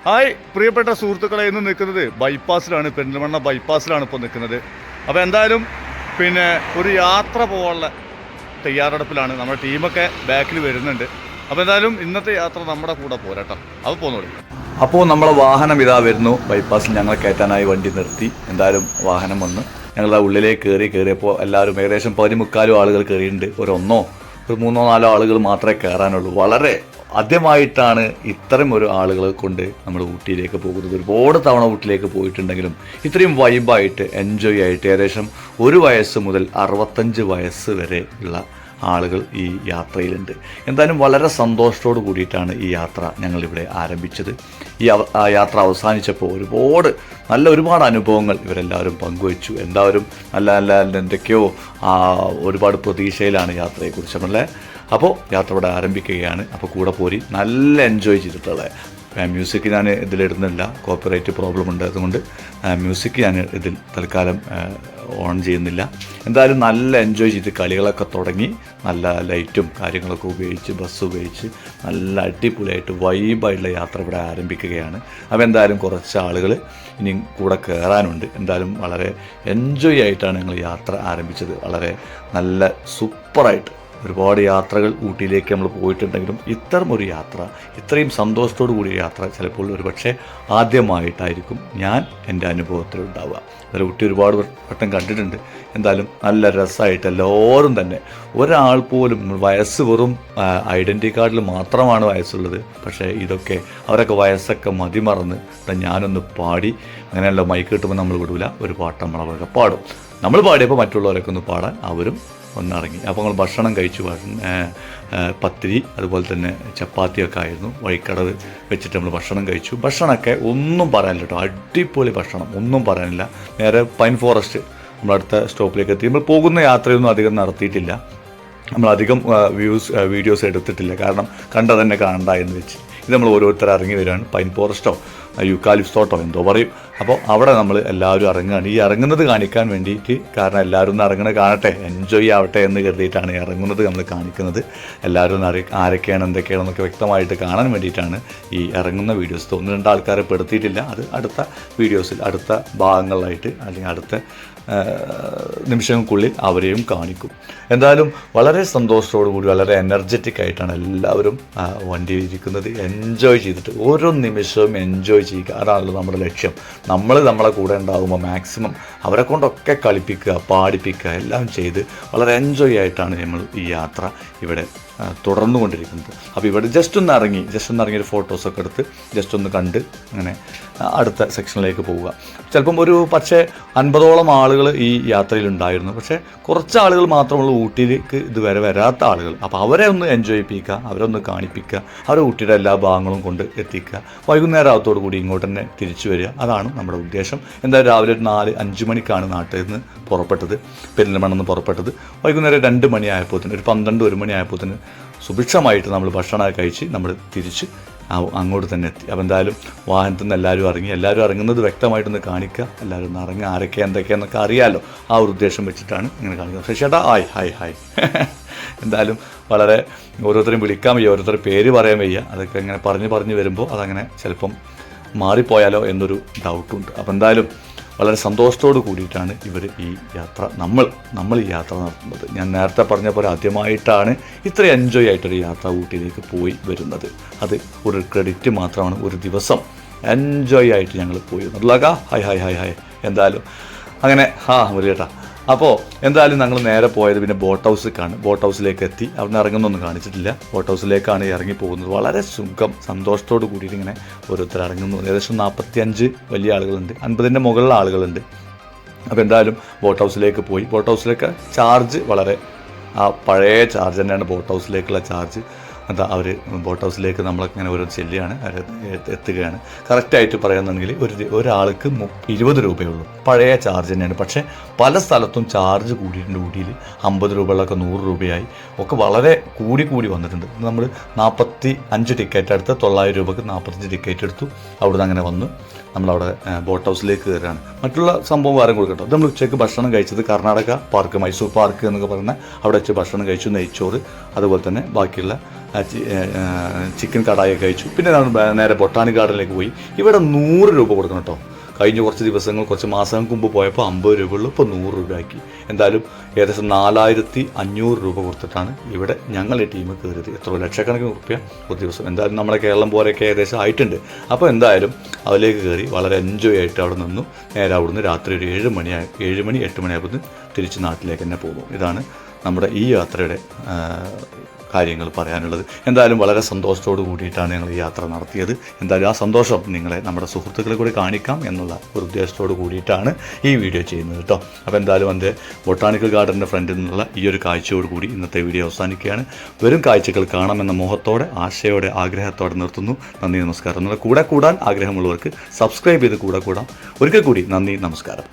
Hi പ്രിയപ്പെട്ട സുഹൃത്തുക്കളെ, ഇന്ന് നിൽക്കുന്നത് ബൈപ്പാസിലാണ്, പെരിന്തൽമണ്ണ ബൈപ്പാസിലാണ് ഇപ്പോൾ നിൽക്കുന്നത്. അപ്പോൾ എന്തായാലും ഒരു യാത്ര പോകാനുള്ള തയ്യാറെടുപ്പിലാണ്. നമ്മുടെ ടീമൊക്കെ ബാക്കിൽ വരുന്നുണ്ട്. അപ്പോൾ എന്തായാലും ഇന്നത്തെ യാത്ര നമ്മുടെ കൂടെ പോരാട്ടോ. അപ്പോൾ പോന്നോളൂ. അപ്പോൾ നമ്മളെ വാഹനം ഇതാ വരുന്നു. ബൈപ്പാസിൽ ഞങ്ങളെ കയറ്റാനായി വണ്ടി നിർത്തി. എന്തായാലും വാഹനം വന്ന് ഞങ്ങളുടെ ഉള്ളിലേക്ക് കയറിയപ്പോൾ എല്ലാവരും ഏകദേശം 13 ആളുകൾ കയറിയിട്ടുണ്ട്. ഒരു 3-4 ആളുകൾ മാത്രമേ കയറാനുള്ളൂ. വളരെ ആദ്യമായിട്ടാണ് ഇത്തരം ഒരു ആളുകളെ കൊണ്ട് നമ്മൾ ഊട്ടിയിലേക്ക് പോകുന്നത്. ഒരുപാട് തവണ ഊട്ടിയിലേക്ക് പോയിട്ടുണ്ടെങ്കിലും ഇത്രയും വൈബായിട്ട് എൻജോയ് ആയിട്ട് ഏകദേശം 1 വയസ്സ് മുതൽ 65 വയസ്സ് വരെ ഉള്ള ആളുകൾ ഈ യാത്രയിലുണ്ട്. എന്തായാലും വളരെ സന്തോഷത്തോടു കൂടിയിട്ടാണ് ഈ യാത്ര ഞങ്ങളിവിടെ ആരംഭിച്ചത്. യാത്ര അവസാനിച്ചപ്പോൾ ഒരുപാട് അനുഭവങ്ങൾ ഇവരെല്ലാവരും പങ്കുവച്ചു. എല്ലാവരും നല്ല എന്തൊക്കെയോ ഒരുപാട് പ്രതീക്ഷയിലാണ് യാത്രയെക്കുറിച്ച്. അപ്പോൾ യാത്ര ഇവിടെ ആരംഭിക്കുകയാണ്. അപ്പോൾ കൂടെ പോരി നല്ല എൻജോയ് ചെയ്തിട്ടുള്ളത്. മ്യൂസിക് ഞാൻ ഇതിലിടുന്നില്ല, കോപ്പിറൈറ്റ് പ്രോബ്ലം ഉണ്ട്. അതുകൊണ്ട് മ്യൂസിക് ഞാൻ ഇതിൽ തൽക്കാലം ഓൺ ചെയ്യുന്നില്ല. എന്തായാലും നല്ല എൻജോയ് ചെയ്ത് കളികളൊക്കെ തുടങ്ങി. നല്ല ലൈറ്റും കാര്യങ്ങളൊക്കെ ഉപയോഗിച്ച് ബസ് ഉപയോഗിച്ച് നല്ല അടിപൊളിയായിട്ട് വൈബായിട്ടുള്ള യാത്ര ഇവിടെ ആരംഭിക്കുകയാണ്. അപ്പോൾ എന്തായാലും കുറച്ച് ആളുകൾ ഇനിയും കൂടെ കയറാനുണ്ട്. എന്തായാലും വളരെ എൻജോയ് ആയിട്ടാണ് ഞങ്ങൾ യാത്ര ആരംഭിച്ചത്. വളരെ നല്ല സൂപ്പറായിട്ട് ഒരുപാട് യാത്രകൾ ഊട്ടിയിലേക്ക് നമ്മൾ പോയിട്ടുണ്ടെങ്കിലും ഇത്തരം ഒരു യാത്ര, ഇത്രയും സന്തോഷത്തോടു കൂടിയ യാത്ര ചിലപ്പോൾ ഒരുപക്ഷെ ആദ്യമായിട്ടായിരിക്കും ഞാൻ എൻ്റെ അനുഭവത്തിൽ ഉണ്ടാവുക. അതിൽ ഊട്ടി ഒരുപാട് വട്ടം കണ്ടിട്ടുണ്ട്. എന്തായാലും നല്ല രസമായിട്ട് എല്ലാവരും തന്നെ, ഒരാൾ പോലും വയസ്സ് വെറും ഐഡൻറ്റി കാർഡിൽ മാത്രമാണ് വയസ്സുള്ളത്. പക്ഷേ അവരൊക്കെ വയസ്സൊക്കെ മതിമറന്ന് ഞാനൊന്ന് പാടി. അങ്ങനെയല്ല, മൈക്ക് കിട്ടുമ്പോൾ നമ്മൾ വിടൂല, ഒരു പാട്ട് നമ്മളവരൊക്കെ പാടും. നമ്മൾ പാടിയപ്പോൾ മറ്റുള്ളവരൊക്കെ ഒന്ന് പാടാൻ അവരും ഒന്നിറങ്ങി. അപ്പോൾ നമ്മൾ ഭക്ഷണം കഴിച്ചു. പത്തിരി അതുപോലെ തന്നെ ചപ്പാത്തിയൊക്കെ ആയിരുന്നു. വഴിക്കടവ് വെച്ചിട്ട് നമ്മൾ ഭക്ഷണം കഴിച്ചു. ഭക്ഷണമൊക്കെ ഒന്നും പറയാനില്ല കേട്ടോ, അടിപൊളി ഭക്ഷണം, ഒന്നും പറയാനില്ല. നേരെ പൈൻ ഫോറസ്റ്റ് നമ്മളടുത്ത സ്റ്റോപ്പിലേക്ക് എത്തി. നമ്മൾ പോകുന്ന യാത്രയൊന്നും അധികം നടത്തിയിട്ടില്ല. നമ്മളധികം വീഡിയോസ് എടുത്തിട്ടില്ല, കാരണം കണ്ടതന്നെ കാണണ്ട എന്ന് വെച്ച്. ഇത് നമ്മൾ ഓരോരുത്തർ ഇറങ്ങി വരികയാണ്. പൈൻ ഫോറസ്റ്റോ യൂക്കാലിപ്സോട്ടോ എന്തോ പറയും. അപ്പോൾ അവിടെ നമ്മൾ എല്ലാവരും ഇറങ്ങുകയാണ്. ഈ ഇറങ്ങുന്നത് കാണിക്കാൻ വേണ്ടിയിട്ട്, കാരണം എല്ലാവരും ഒന്ന് ഇറങ്ങുന്നത് കാണട്ടെ, എൻജോയ് ആവട്ടെ എന്ന് കരുതിയിട്ടാണ് ഇറങ്ങുന്നത് നമ്മൾ കാണിക്കുന്നത്. എല്ലാവരും ആരൊക്കെയാണ് എന്തൊക്കെയാണെന്നൊക്കെ വ്യക്തമായിട്ട് കാണാൻ വേണ്ടിയിട്ടാണ് ഈ ഇറങ്ങുന്ന വീഡിയോസ്. 1-2 ആൾക്കാരെ പെടുത്തിയിട്ടില്ല. അത് അടുത്ത വീഡിയോസിൽ, അടുത്ത ഭാഗങ്ങളിലായിട്ട് അല്ലെങ്കിൽ അടുത്ത നിമിഷങ്ങൾക്കുള്ളിൽ അവരെയും കാണിക്കും. എന്തായാലും വളരെ സന്തോഷത്തോടു കൂടി വളരെ എനർജറ്റിക് ആയിട്ടാണ് എല്ലാവരും വണ്ടിയിൽ ഇരിക്കുന്നത്. എൻജോയ് ചെയ്തിട്ട് ഓരോ നിമിഷവും എൻജോയ് ചെയ്യുക, അതാണല്ലോ നമ്മുടെ ലക്ഷ്യം. നമ്മളെ കൂടെ ഉണ്ടാകുമ്പോൾ മാക്സിമം അവരെ കൊണ്ടൊക്കെ കളിപ്പിക്കുക, പാടിപ്പിക്കുക, എല്ലാം ചെയ്ത് വളരെ എൻജോയ് ആയിട്ടാണ് നമ്മൾ ഈ യാത്ര ഇവിടെ തുടർന്നുകൊണ്ടിരിക്കുന്നത്. അപ്പോൾ ഇവിടെ ജസ്റ്റ് ഒന്ന് ഇറങ്ങി ഒരു ഫോട്ടോസൊക്കെ എടുത്ത് ജസ്റ്റ് ഒന്ന് കണ്ട് അങ്ങനെ അടുത്ത സെക്ഷനിലേക്ക് പോവുക. ചിലപ്പം പക്ഷേ 50ഓളം ആളുകൾ ഈ യാത്രയിലുണ്ടായിരുന്നു. പക്ഷേ കുറച്ച് ആളുകൾ മാത്രമുള്ള ഊട്ടിയിലേക്ക് ഇതുവരെ വരാത്ത ആളുകൾ. അപ്പോൾ അവരെ ഒന്ന് എൻജോയ് ചെയ്യിപ്പിക്കുക, അവരൊന്ന് കാണിപ്പിക്കുക, അവരെ ഊട്ടിയുടെ എല്ലാ ഭാഗങ്ങളും കൊണ്ട് എത്തിക്കുക. വൈകുന്നേരത്തോടു കൂടി ഇങ്ങോട്ട് തന്നെ തിരിച്ചു വരിക, അതാണ് നമ്മുടെ ഉദ്ദേശം. എന്തായാലും രാവിലെ 4-5 മണിക്കാണ് നാട്ടിൽ നിന്ന് പുറപ്പെട്ടത്, പെരിന്തൽമണ്ണെന്ന് പുറപ്പെട്ടത്. വൈകുന്നേരം 2 മണിയായപ്പോൾ തന്നെ, ഒരു 12-1 മണിയായപ്പോൾ സുഭിക്ഷമായിട്ട് നമ്മൾ ഭക്ഷണമൊക്കെ കഴിച്ച് നമ്മൾ തിരിച്ച് അങ്ങോട്ട് തന്നെ എത്തി. അപ്പോൾ എന്തായാലും വാഹനത്തിൽ നിന്ന് എല്ലാവരും ഇറങ്ങുന്നത് വ്യക്തമായിട്ടൊന്ന് കാണിക്കുക. എല്ലാവരും ഒന്ന് ഇറങ്ങുക, ആരൊക്കെ എന്തൊക്കെയാണെന്നൊക്കെ അറിയാമല്ലോ. ആ ഒരു ഉദ്ദേശം വെച്ചിട്ടാണ് ഇങ്ങനെ കാണിക്കുന്നത്. ശശിയേട്ടാ ഹായ്. എന്തായാലും വളരെ ഓരോരുത്തരും വിളിക്കാൻ വയ്യ, ഓരോരുത്തരുടെ പേര് പറയാൻ വയ്യ. അതൊക്കെ ഇങ്ങനെ പറഞ്ഞ് വരുമ്പോൾ അതങ്ങനെ ചിലപ്പം മാറിപ്പോയാലോ എന്നൊരു ഡൗട്ടുണ്ട്. അപ്പോൾ എന്തായാലും വളരെ സന്തോഷത്തോട് കൂടിയിട്ടാണ് ഇവർ ഈ യാത്ര നമ്മൾ ഈ യാത്ര നടത്തുന്നത്. ഞാൻ നേരത്തെ പറഞ്ഞ പോലെ ആദ്യമായിട്ടാണ് ഇത്ര എൻജോയ് ആയിട്ടൊരു യാത്ര ഊട്ടിയിലേക്ക് പോയി വരുന്നത്. അത് ഒരു ക്രെഡിറ്റ് മാത്രമാണ്. ഒരു ദിവസം എൻജോയ് ആയിട്ട് ഞങ്ങൾ പോയി വന്നിട്ടുള്ള. ഹായ്. എന്തായാലും അങ്ങനെ മുരളിയേട്ടാ. അപ്പോൾ എന്തായാലും ഞങ്ങൾ നേരെ പോയത് ബോട്ട് ഹൗസിലേക്ക് എത്തി. അവിടെ നിന്ന് ഇറങ്ങുന്നൊന്നും കാണിച്ചിട്ടില്ല. ബോട്ട് ഹൗസിലേക്കാണ് ഇറങ്ങി പോകുന്നത്. വളരെ സന്തോഷത്തോട് കൂടിയിട്ട് ഇങ്ങനെ ഓരോരുത്തർ ഇറങ്ങുന്നു. ഏകദേശം 45 വലിയ ആളുകളുണ്ട്, 50ൻ്റെ മുകളിലുള്ള ആളുകളുണ്ട്. അപ്പോൾ എന്തായാലും ബോട്ട് ഹൗസിലേക്ക് പോയി. ബോട്ട് ഹൗസിലേക്ക് ചാർജ് വളരെ പഴയ ചാർജ് തന്നെയാണ് ബോട്ട് ഹൗസിലേക്കുള്ള ചാർജ്. അവർ ബോട്ട് ഹൗസിലേക്ക് നമ്മളിങ്ങനെ ഓരോ ചെല്ലുകയാണ്, എത്തുകയാണ്. കറക്റ്റായിട്ട് പറയുകയാണെന്നുണ്ടെങ്കിൽ ഒരാൾക്ക് 20 രൂപയുള്ളൂ. പഴയ ചാർജ് തന്നെയാണ്. പക്ഷേ പല സ്ഥലത്തും ചാർജ് കൂടിയിട്ടുണ്ട്. ഊട്ടിയിൽ 50 രൂപകളൊക്കെ 100 രൂപയായി ഒക്കെ വളരെ കൂടി വന്നിട്ടുണ്ട്. നമ്മൾ 45 ടിക്കറ്റ് എടുത്ത് 900 രൂപക്ക് 45 ടിക്കറ്റ് എടുത്തു. അവിടുന്ന് അങ്ങനെ വന്നു നമ്മളവിടെ ബോട്ട് ഹൗസിലേക്ക് കയറുകയാണ്. മറ്റുള്ള സംഭവം വേറെ കൊടുക്കട്ടോ. നമ്മൾ ഉച്ചയ്ക്ക് ഭക്ഷണം കഴിച്ചത് കർണാടക പാർക്ക്, മൈസൂർ പാർക്ക് എന്നൊക്കെ പറഞ്ഞാൽ അവിടെ വെച്ച് ഭക്ഷണം കഴിച്ചു. നെയ്ച്ചോറ്, അതുപോലെ തന്നെ ബാക്കിയുള്ള ചിക്കൻ കടായി കഴിച്ചു. പിന്നെ നമ്മൾ നേരെ ബൊട്ടാണിക് ഗാർഡനിലേക്ക് പോയി. ഇവിടെ 100 രൂപ കൊടുക്കണം കേട്ടോ. കഴിഞ്ഞ കുറച്ച് ദിവസങ്ങൾ, കുറച്ച് മാസങ്ങൾക്ക് മുമ്പ് പോയപ്പോൾ 50 രൂപയുള്ളൂ, ഇപ്പോൾ 100 രൂപയാക്കി. എന്തായാലും ഏകദേശം 4500 രൂപ കൊടുത്തിട്ടാണ് ഇവിടെ ഞങ്ങൾ ഈ ടീം കയറിയത്. എത്ര ലക്ഷക്കണക്കിന് റുപ്യ ഒരു ദിവസം. എന്തായാലും നമ്മുടെ കേരളം പോലെയൊക്കെ ഏകദേശം ആയിട്ടുണ്ട്. അപ്പോൾ എന്തായാലും അതിലേക്ക് കയറി വളരെ എൻജോയ് ആയിട്ട് അവിടെ നിന്നു. നേരെ അവിടുന്ന് രാത്രി ഒരു 7 മണി 8 മണിയാകുമ്പോൾ തിരിച്ച് നാട്ടിലേക്ക് തന്നെ പോകും. ഇതാണ് നമ്മുടെ ഈ യാത്രയുടെ കാര്യങ്ങൾ പറയാനുള്ളത്. എന്തായാലും വളരെ സന്തോഷത്തോട് കൂടിയിട്ടാണ് ഞങ്ങൾ ഈ യാത്ര നടത്തിയത്. എന്തായാലും ആ സന്തോഷം നിങ്ങളെ നമ്മുടെ സുഹൃത്തുക്കളെ കൂടി കാണിക്കാം എന്നുള്ള ഒരു ഉദ്ദേശത്തോട് കൂടിയിട്ടാണ് ഈ വീഡിയോ ചെയ്യുന്നത് കേട്ടോ. അപ്പോൾ എന്തായാലും എൻ്റെ ബൊട്ടാണിക്കൽ ഗാർഡൻ്റെ ഫ്രണ്ടിൽ നിന്നുള്ള ഈ ഒരു കാഴ്ചയോട് കൂടി ഇന്നത്തെ വീഡിയോ അവസാനിക്കുകയാണ്. വരും കാഴ്ചകൾ കാണാമെന്ന മോഹത്തോടെ, ആശയോടെ, ആഗ്രഹത്തോടെ നിർത്തുന്നു. നന്ദി, നമസ്കാരം. കൂടെ കൂടാൻ ആഗ്രഹമുള്ളവർക്ക് സബ്സ്ക്രൈബ് ചെയ്ത് കൂടെ കൂടാം. ഒരിക്കൽ കൂടി നന്ദി, നമസ്കാരം.